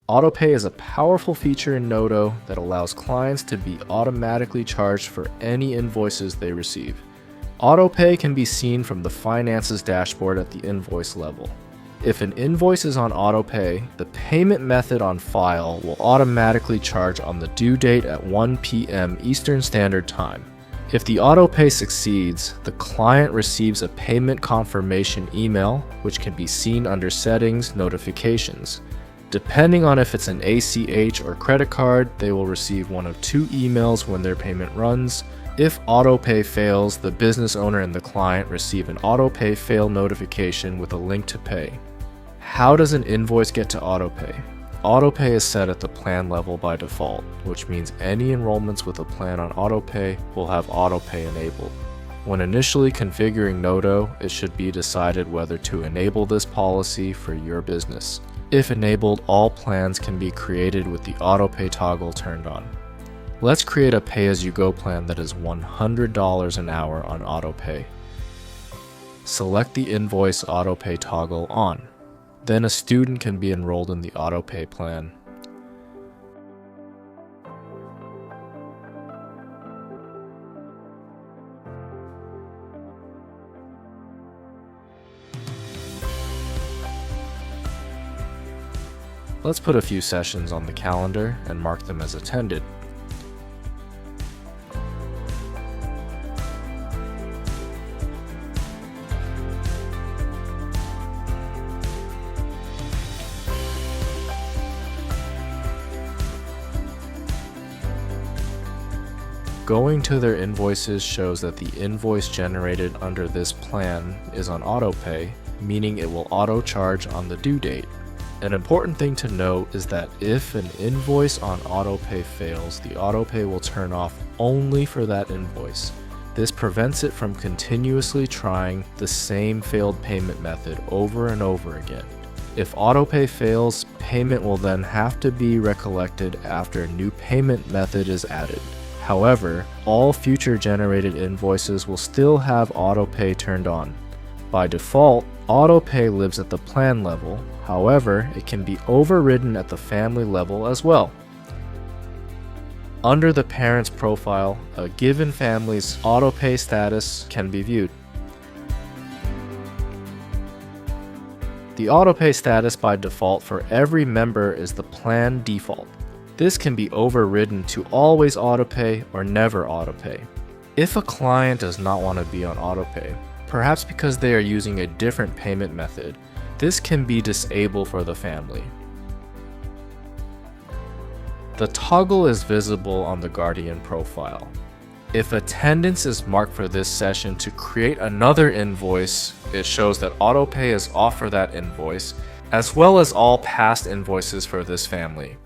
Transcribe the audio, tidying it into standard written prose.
AutoPay is a powerful feature in Noto that allows clients to be automatically charged for any invoices they receive. AutoPay can be seen from the Finances dashboard at the invoice level. If an invoice is on AutoPay, the payment method on file will automatically charge on the due date at 1 p.m. Eastern Standard Time. If the AutoPay succeeds, the client receives a payment confirmation email, which can be seen under Settings, Notifications. Depending on if it's an ACH or credit card, they will receive one of two emails when their payment runs. If AutoPay fails, the business owner and the client receive an AutoPay fail notification with a link to pay. How does an invoice get to AutoPay? AutoPay is set at the plan level by default, which means any enrollments with a plan on AutoPay will have AutoPay enabled. When initially configuring Noto, it should be decided whether to enable this policy for your business. If enabled, all plans can be created with the AutoPay toggle turned on. Let's create a pay-as-you-go plan that is $100 an hour on AutoPay. Select the Invoice AutoPay toggle on. Then a student can be enrolled in the AutoPay plan. Let's put a few sessions on the calendar and mark them as attended. Going to their invoices shows that the invoice generated under this plan is on AutoPay, meaning it will auto-charge on the due date. An important thing to note is that if an invoice on AutoPay fails, the AutoPay will turn off only for that invoice. This prevents it from continuously trying the same failed payment method over and over again. If AutoPay fails, payment will then have to be recollected after a new payment method is added. However, all future generated invoices will still have AutoPay turned on. By default, AutoPay lives at the plan level. However, it can be overridden at the family level as well. Under the parent's profile, a given family's AutoPay status can be viewed. The AutoPay status by default for every member is the plan default. This can be overridden to always AutoPay or never AutoPay. If a client does not want to be on AutoPay, perhaps because they are using a different payment method, this can be disabled for the family. The toggle is visible on the Guardian profile. If attendance is marked for this session to create another invoice, it shows that AutoPay is off for that invoice, as well as all past invoices for this family.